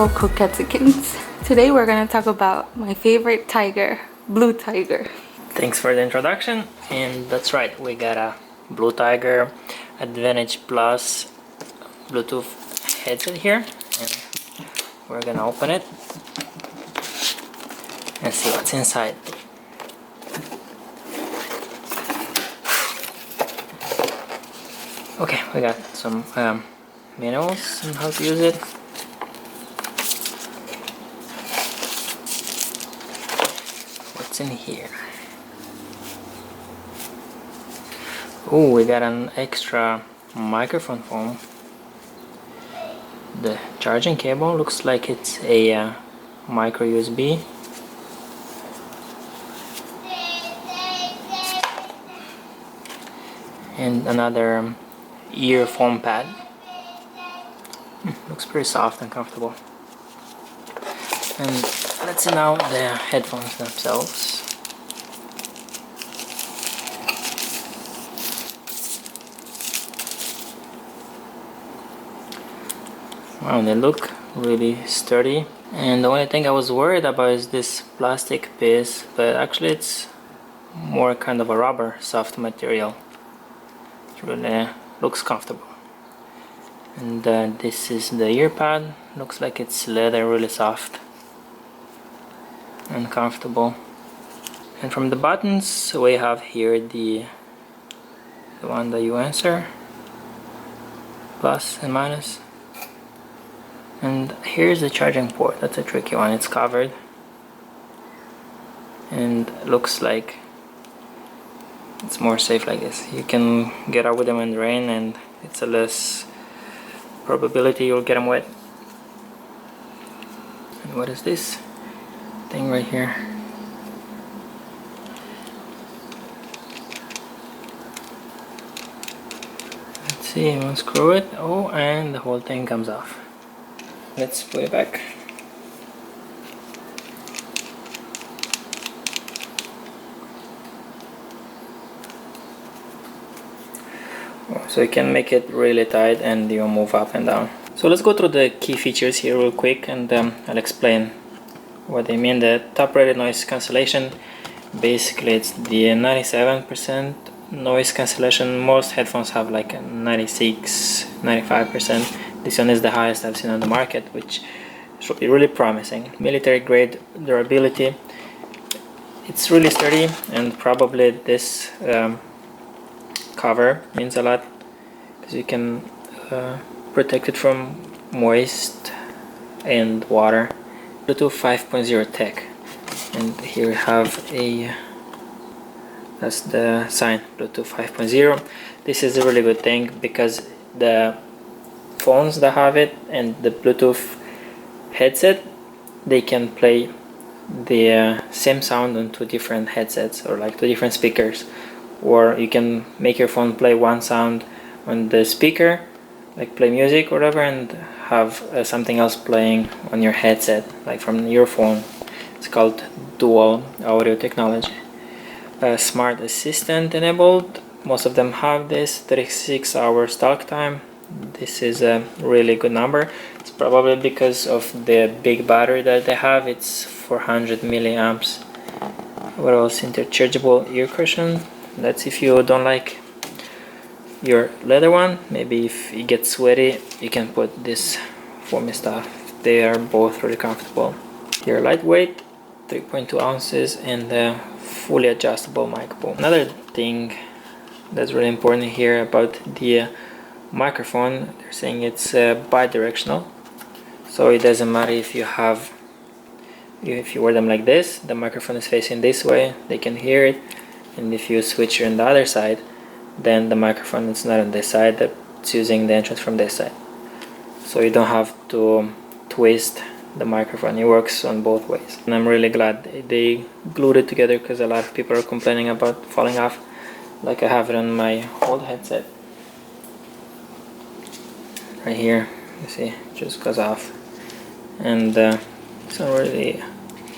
Hello Coquetzicans. Today we're going to talk about my favorite tiger, Blue Tiger. Thanks for the introduction, and that's right, we got a Blue Tiger Advantage Plus Bluetooth headset here, and we're gonna open it and see what's inside. Okay, we got some manuals on how to use it. What's in here? Oh, we got an extra microphone foam. The charging cable looks like it's a micro USB. And another ear foam pad. Looks pretty soft and comfortable. And let's see now the headphones themselves. Wow, they look really sturdy. And the only thing I was worried about is this plastic piece, but actually it's more kind of a rubber soft material. It really looks comfortable. And this is the ear pad. Looks like it's leather, really soft and comfortable. And from the buttons we have here the one that you answer, plus and minus. And here's the charging port. That's a tricky one. It's covered and looks like it's more safe like this. You can get out with them in the rain and it's a less probability you'll get them wet. And what is this thing right here? Let's see, unscrew it. Oh, and the whole thing comes off. Let's put it back. So you can make it really tight and you move up and down. So let's go through the key features here real quick, and I'll explain what they mean. The top rated noise cancellation, basically it's the 97% noise cancellation. Most headphones have like a 96, 95%. This one is the highest I've seen on the market, which should be really promising. Military grade durability. It's really sturdy, and probably this cover means a lot because you can protect it from moist and water. Bluetooth 5.0 tech, and here we have that's the sign, Bluetooth 5.0. This is a really good thing because the phones that have it and the Bluetooth headset, they can play the same sound on two different headsets or like two different speakers, or you can make your phone play one sound on the speaker, like play music or whatever, and have something else playing on your headset, like from your phone. It's called dual audio technology. Smart assistant enabled. Most of them have this. 36 hours talk time. This is a really good number. It's probably because of the big battery that they have. It's 400 milliamps. What else? Interchangeable ear cushion. That's if you don't like your leather one. Maybe if it gets sweaty, you can put this foamy stuff. They are both really comfortable. They're lightweight, 3.2 ounces, and a fully adjustable mic boom. Another thing that's really important here about the microphone, they're saying it's bi-directional, so it doesn't matter if you wear them like this, the microphone is facing this way, they can hear it, and if you switch it on the other side, then the microphone is not on this side, it's using the entrance from this side, so you don't have to twist the microphone. It works on both ways, and I'm really glad they glued it together because a lot of people are complaining about falling off, like I have it on my old headset. Right here, you see, it just goes off, and so really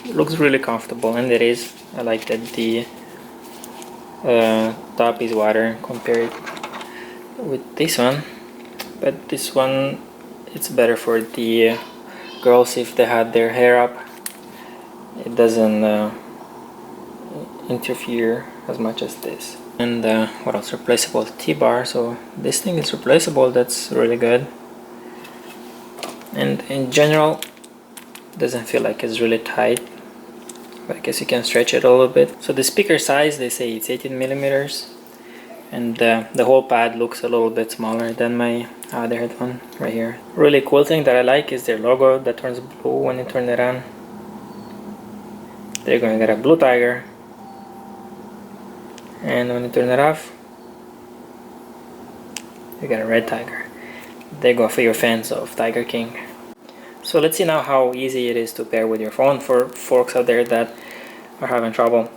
it looks really comfortable, and it is. I like that the top is wider compared with this one, but this one it's better for the girls, if they had their hair up, it doesn't interfere as much as this. And what else? Replaceable T-bar. So this thing is replaceable. That's really good. And in general, doesn't feel like it's really tight, but I guess you can stretch it a little bit. So the speaker size, they say it's 18 millimeters, and the whole pad looks a little bit smaller than my other headphone right here. Really cool thing that I like is their logo that turns blue when you turn it on. They're going to get a blue tiger, and when you turn it off, you get a red tiger. They go for your fans of Tiger King. So let's see now how easy it is to pair with your phone for folks out there that are having trouble.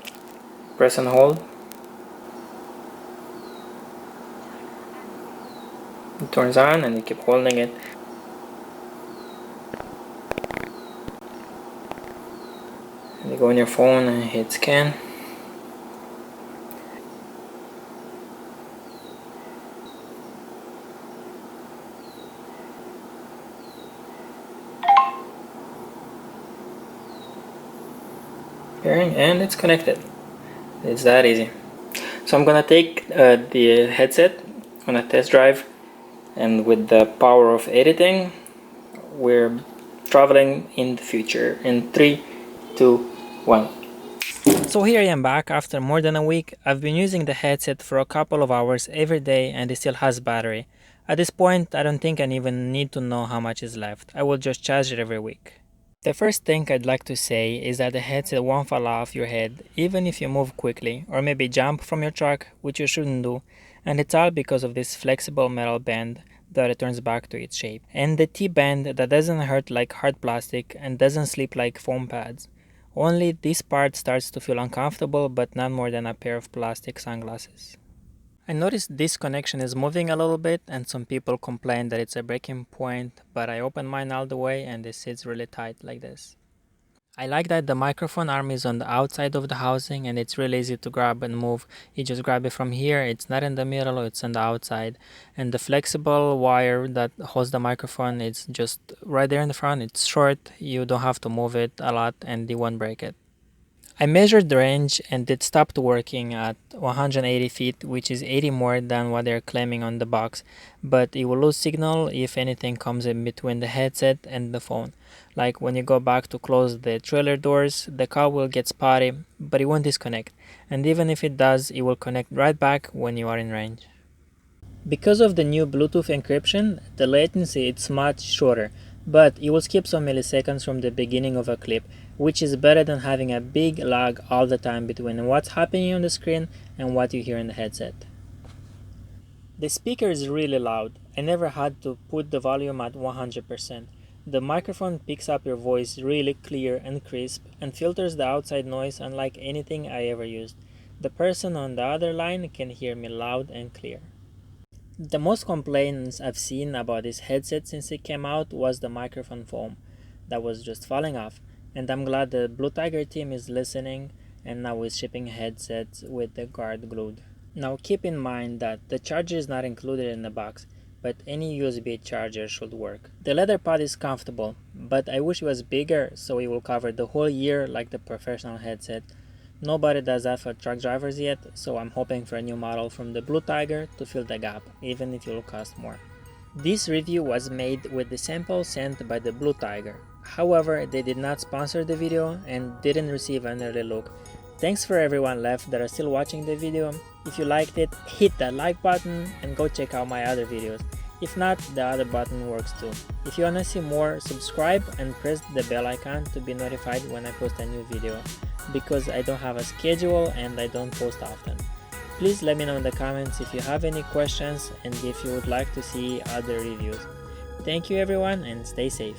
Press and hold. It turns on and you keep holding it. And you go on your phone and hit scan. Pairing, and it's connected. It's that easy. So I'm gonna take the headset on a test drive, and with the power of editing, we're traveling in the future in 3, 2, 1. So here I am back after more than a week. I've been using the headset for a couple of hours every day and it still has battery. At this point, I don't think I even need to know how much is left. I will just charge it every week. The first thing I'd like to say is that the headset won't fall off your head even if you move quickly or maybe jump from your truck, which you shouldn't do, and it's all because of this flexible metal band that returns back to its shape. And the T-band that doesn't hurt like hard plastic and doesn't slip like foam pads. Only this part starts to feel uncomfortable, but not more than a pair of plastic sunglasses. I noticed this connection is moving a little bit and some people complain that it's a breaking point, but I opened mine all the way and it sits really tight like this. I like that the microphone arm is on the outside of the housing and it's really easy to grab and move. You just grab it from here, it's not in the middle, it's on the outside. And the flexible wire that holds the microphone, it's just right there in the front. It's short, you don't have to move it a lot and you won't break it. I measured the range and it stopped working at 180 feet, which is 80 more than what they're claiming on the box, but it will lose signal if anything comes in between the headset and the phone. Like when you go back to close the trailer doors, the call will get spotty, but it won't disconnect, and even if it does, it will connect right back when you are in range. Because of the new Bluetooth encryption, the latency is much shorter, but it will skip some milliseconds from the beginning of a clip, which is better than having a big lag all the time between what's happening on the screen and what you hear in the headset. The speaker is really loud. I never had to put the volume at 100%. The microphone picks up your voice really clear and crisp and filters the outside noise unlike anything I ever used. The person on the other line can hear me loud and clear. The most complaints I've seen about this headset since it came out was the microphone foam that was just falling off, and I'm glad the Blue Tiger team is listening and now is shipping headsets with the guard glued. Now keep in mind that the charger is not included in the box, but any USB charger should work. The leather pad is comfortable, but I wish it was bigger so it will cover the whole year like the professional headset. Nobody does that for truck drivers yet, so I'm hoping for a new model from the Blue Tiger to fill the gap, even if it will cost more. This review was made with the sample sent by the Blue Tiger. However, they did not sponsor the video and didn't receive an early look. Thanks for everyone left that are still watching the video. If you liked it, hit that like button and go check out my other videos. If not, the other button works too. If you wanna see more, subscribe and press the bell icon to be notified when I post a new video, because I don't have a schedule and I don't post often. Please let me know in the comments if you have any questions and if you would like to see other reviews. Thank you everyone and stay safe.